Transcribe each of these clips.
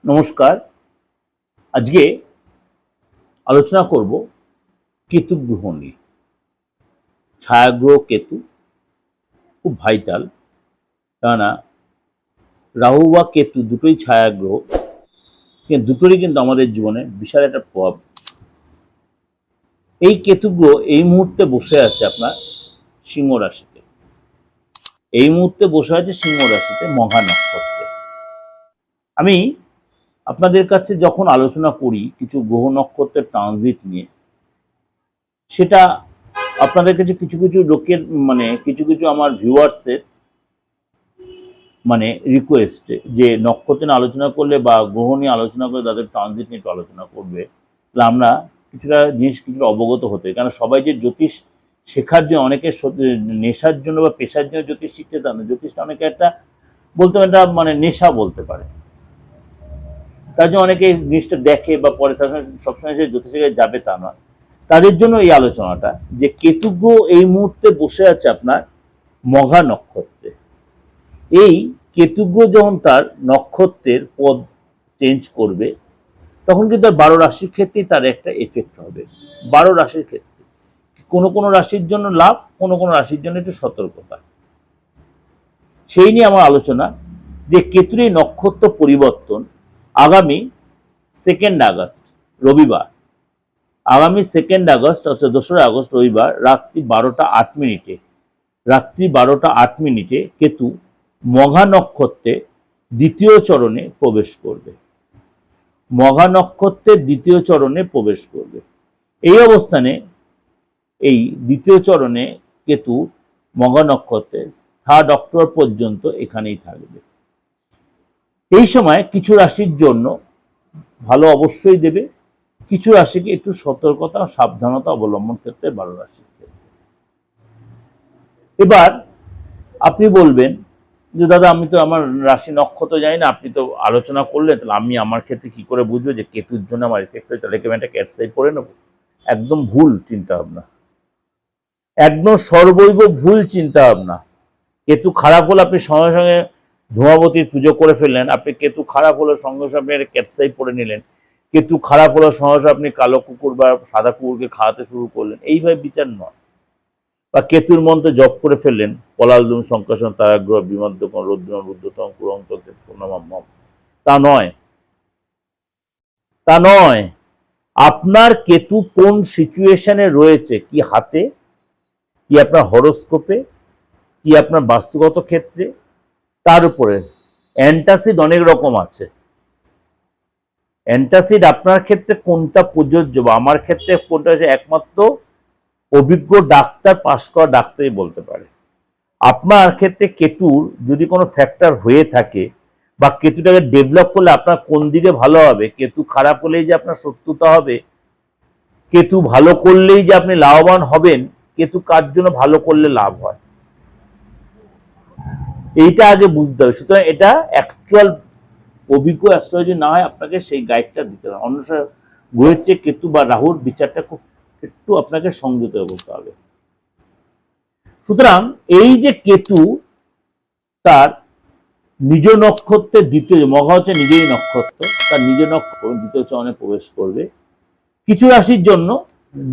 নমস্কার। আজকে আলোচনা করব কেতু গ্রহ নিয়ে। ছায়াগ্রহ কেতু খুব ভাইটাল, কেননা রাহু বা কেতু দুটোই ছায়াগ্রহ, কিন্তু দুটোরই কিন্তু আমাদের জীবনে বিশাল একটা প্রভাব। এই কেতু গ্রহ এই মুহূর্তে বসে আছে আপনার সিংহ রাশিতে, এই মুহূর্তে বসে আছে সিংহ রাশিতে মঘা নক্ষত্রে। আমি আপনাদের কাছে যখন আলোচনা করি কিছু গ্রহ নক্ষত্রের ট্রানজিট নিয়ে, সেটা আপনাদের কাছে কিছু কিছু লোকের কিছু কিছু আমার ভিউয়ার্সের রিকোয়েস্ট যে নক্ষত্র নিয়ে আলোচনা করলে বা গ্রহ নিয়ে আলোচনা করলে তাদের ট্রানজিট নিয়ে একটু আলোচনা করবে, তাহলে আমরা কিছুটা অবগত হতে। কারণ সবাই যে জ্যোতিষ শেখার জন্য, অনেকে নেশার জন্য বা পেশার জন্য জ্যোতিষ শিখতে চান না। জ্যোতিষটা অনেকে একটা বলতে একটা নেশা বলতে পারে, তার জন্য অনেকে জিনিসটা দেখে বা পরে তার সবসময় সে জ্যোতিষে যাবে তা নয়। তাদের জন্য এই আলোচনাটা যে কেতু গ্রহ এই মুহূর্তে বসে আছে আপনার মঘা নক্ষত্রে। এই কেতু গ্রহ যখন তার নক্ষত্রের পদ চেঞ্জ করবে, তখন কিন্তু তার 12 রাশির ক্ষেত্রেই তার একটা এফেক্ট হবে। 12 রাশির ক্ষেত্রে কোনো কোনো রাশির জন্য লাভ, কোনো কোনো রাশির জন্য একটু সতর্কতা। সেই নিয়ে আমার আলোচনা যে কেতুর এই নক্ষত্র পরিবর্তন আগামী 2 আগস্ট রবিবার, আগামী 2 আগস্ট অর্থাৎ 2রা আগস্ট রবিবার রাত্রি 12টা 8 মিনিটে কেতু মঘা নক্ষত্রে দ্বিতীয় চরণে প্রবেশ করবে। মঘা নক্ষত্রের দ্বিতীয় চরণে প্রবেশ করবে। এই অবস্থানে এই দ্বিতীয় চরণে কেতু মঘা নক্ষত্রে 3 অক্টোবর পর্যন্ত এখানেই থাকবে। এই সময় কিছু রাশির জন্য ভালো অবশ্যই দেবে, কিছু রাশিকে একটু সতর্কতা ও সাবধানতা অবলম্বন ক্ষেত্রে 12 রাশির ক্ষেত্রে। এবার আপনি বলবেন যে দাদা আমি তো আমার রাশি নক্ষত্র জানি না, আপনি তো আলোচনা করলেন, তাহলে আমি আমার ক্ষেত্রে কি করে বুঝবো যে কেতুর জন্য আমার এফেক্ট হয়, তাহলে কি আমি একটা ক্যাটসাই পড়ে নেবো? একদম ভুল চিন্তা ভাবনা, একদম সর্বৈব ভুল চিন্তা ভাবনা। কেতু খারাপ হলে আপনি সঙ্গে সঙ্গে ধূমাবতীর পুজো করে ফেললেন, আপনি কেতু খারাপ হলে সঙ্গে সঙ্গে আপনি একটা ক্যাটসাই পড়ে নিলেন, কেতু খারাপ হলে সঙ্গে সঙ্গে আপনি কালো কুকুর বা সাদা কুকুরকে খাওয়াতে শুরু করলেন, এইভাবে বিচার নয়। বা কেতুর মন্ত্রে জপ করে ফেললেন পলালদুম সংকাশন তারাগ্রহ বিমধ্যকম রুদ্রম রুদ্রতম পুরন্ত পূর্ণমাম, তা নয়, তা নয়। আপনার কেতু কোন সিচুয়েশনে রয়েছে, কি হাতে, কি আপনার হরোস্কোপে, কি আপনার বাস্তুগত ক্ষেত্রে, তার উপরে অ্যান্টাসিড অনেক রকম আছে। অ্যান্টাসিড আপনার ক্ষেত্রে কোনটা প্রযোজ্য বা আমার ক্ষেত্রে কোনটা আছে, একমাত্র অভিজ্ঞ ডাক্তার, পাশ করা ডাক্তারই বলতে পারে। আপনার ক্ষেত্রে কেতুর যদি কোনো ফ্যাক্টর হয়ে থাকে বা কেতুটাকে ডেভেলপ করলে আপনার কোন দিকে ভালো হবে, কেতু খারাপ হলেই যে আপনার শত্রুতা হবে, কেতু ভালো করলেই যে আপনি লাভবান হবেন, কেতু কার জন্য ভালো করলে লাভ হয়, এইটা আগে বুঝতে হবে। সুতরাং এটা অ্যাকচুয়াল অভিজ্ঞ অ্যাস্ট্রোলজি না হয় আপনাকে সেই গাইডটা দিতে হবে। অন্যথা গ্রহের চেয়ে কেতু বা রাহুর বিচারটা খুব একটু আপনাকে সংযত করতে হবে। সুতরাং এই যে কেতু তার নিজ নক্ষত্রের দ্বিতীয়, মঘা হচ্ছে নিজেই নক্ষত্র, তার নিজ নক্ষত্র দ্বিতীয় চরণে প্রবেশ করবে, কিছু রাশির জন্য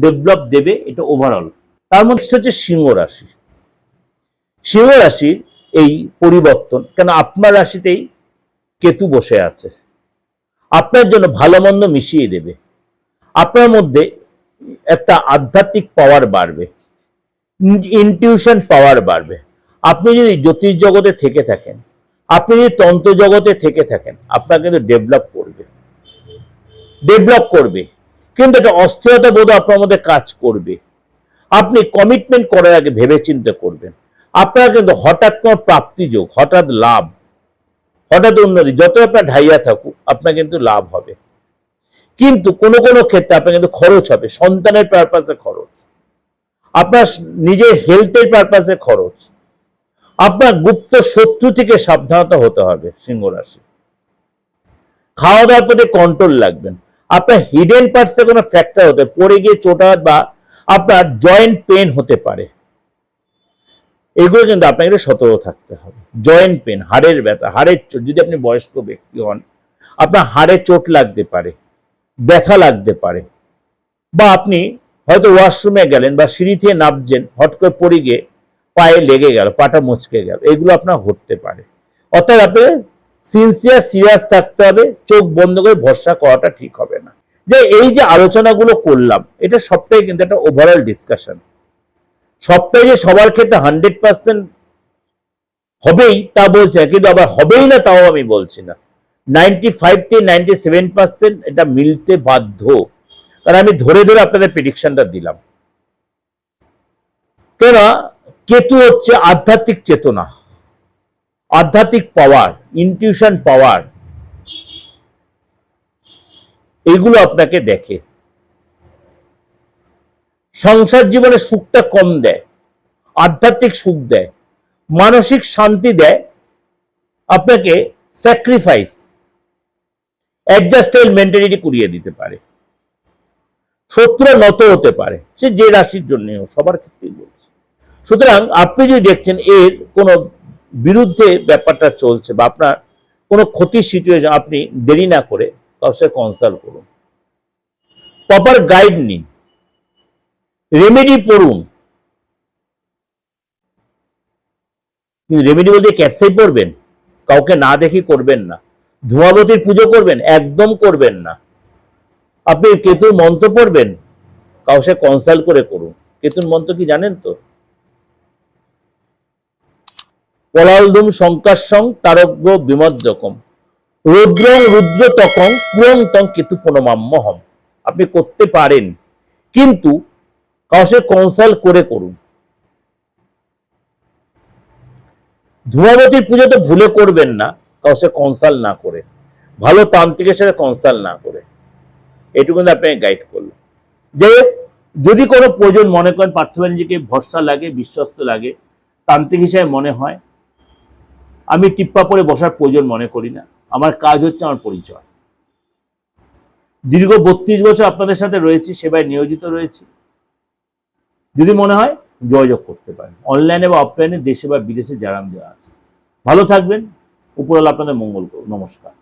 ডেভেলপ দেবে, এটা ওভারঅল। তার মধ্যে হচ্ছে সিংহ রাশি। সিংহ রাশির এই পরিবর্তন, কেন আপনার রাশিতেই কেতু বসে আছে, আপনার জন্য ভালো মন্দ মিশিয়ে দেবে। আপনার মধ্যে একটা আধ্যাত্মিক পাওয়ার বাড়বে, ইনটিউশন পাওয়ার বাড়বে। আপনি যদি জ্যোতিষ জগতে থেকে থাকেন, আপনি যদি তন্ত্র জগতে থেকে থাকেন, আপনার কিন্তু ডেভেলপ করবে, কিন্তু একটা অস্থিরতা বোধ আপনার মধ্যে কাজ করবে। আপনি কমিটমেন্ট করার আগে ভেবে চিন্তে করবেন। আপনার কিন্তু হঠাৎ কোনো প্রাপ্তি যোগ, হঠাৎ লাভ, হঠাৎ উন্নতি, যত আপনার ঢাইয়া থাকুক আপনার কিন্তু লাভ হবে। কিন্তু কোনো কোনো ক্ষেত্রে আপনার কিন্তু খরচ হবে, সন্তানের পারপাসে খরচ, আপনার নিজের হেলথের পারপাসে খরচ, আপনার গুপ্ত শত্রু থেকে সাবধানতা হতে হবে। সিংহ রাশি খাওয়া দাওয়ার প্রতি কন্ট্রোল রাখবেন। আপনার হিডেন পার্টসে কোনো ফ্র্যাকচার হতে, পড়ে গিয়ে চোটাঘাত বা আপনার জয়েন্ট পেন হতে পারে, এগুলো কিন্তু আপনাকে সতর্ক থাকতে হবে। জয়েন্ট পেন, হাড়ের ব্যথা, হাড়ের চোট, যদি আপনি বয়স্ক ব্যক্তি হন, আপনার হাড়ে চোট লাগতে পারে, ব্যথা লাগতে পারে, বা আপনি হয়তো ওয়াশরুমে গেলেন বা সিঁড়ি থেকে নামছেন, হট করে পড়ে গিয়ে পায়ে লেগে গেল, পাটা মুচকে গেল, এগুলো আপনার হতে পারে। অর্থাৎ আপনার সিরিয়াস থাকতে হবে, চোখ বন্ধ করে ভরসা করাটা ঠিক হবে না। যে এই যে আলোচনাগুলো করলাম, এটা সবটাই কিন্তু একটা ওভারঅল ডিসকাশন। সবটাই যে সবার ক্ষেত্রে 100% হবেই তা বলছি না, কিন্তু আবার হবেই না তাও আমি বলছি না। 95 থেকে 97% এটা মিলতে বাধ্য, কারণ আমি ধরে ধরে আপনাদের প্রেডিকশনটা দিলাম। কেন? কেতু হচ্ছে আধ্যাত্মিক চেতনা, আধ্যাত্মিক পাওয়ার, ইনটিউশন পাওয়ার, এগুলো আপনাকে দেখে। সংসার জীবনে সুখটা কম দেয়, আধ্যাত্মিক সুখ দেয়, মানসিক শান্তি দেয়, আপনাকে স্যাক্রিফাইস, অ্যাডজাস্টেবল মেন্টালিটি করিয়ে দিতে পারে। শত্রু নত হতে পারে, সে যে রাশির জন্য সবার ক্ষেত্রেই বলছে। সুতরাং আপনি যদি দেখছেন এর কোন বিরুদ্ধে ব্যাপারটা চলছে বা আপনার কোনো ক্ষতির সিচুয়েশন, আপনি দেরি না করে কারোর সাথে কনসাল্ট করুন, প্রপার গাইড নিন, রেমেডি পড়ুন। রেমেডি বলতে ক্যাপসাই পড়বেন, কাউকে না দেখে করবেন না। ধূমাবতীর পুজো করবেন, একদম করবেন না। আপনি কেতুর মন্ত্র পড়বেন, কাউকে কনসাল্ট করে করুন। কেতুর মন্ত্র কি জানেন তো? পলালদুম শঙ্কাশং তারগ্য বিমজ্জকম রুদ্রং রুদ্রতকং পুরন্তং কেতু প্রণমাম্যহম। আপনি করতে পারেন, কিন্তু কাউকে কনসাল্ট করে করুন। ধূমাবতীর পুজো তো ভুলে করবেন না কাউকে কনসাল্ট না করে, ভালো তান্ত্রিকের সাথে কনসাল্ট না করে। এটুকু আপনাকে গাইড করলো। যে যদি কোনো প্রয়োজন মনে করেন, পার্থবাণীজিকে ভরসা লাগে, বিশ্বস্ত লাগে, তান্ত্রিক হিসেবে মনে হয়, আমি টিপ্পা পরে বসার প্রয়োজন মনে করি না। আমার কাজ হচ্ছে আমার পরিচয়। দীর্ঘ 32 বছর আপনাদের সাথে রয়েছি, সেবায় নিয়োজিত রয়েছি। যদি মনে হয় যোগাযোগ করতে পারেন, অনলাইনে বা অফলাইনে, দেশে বা বিদেশে যারা দেওয়া আছে। ভালো থাকবেন, উপরওয়ালা আপনাদের মঙ্গল করুন। নমস্কার।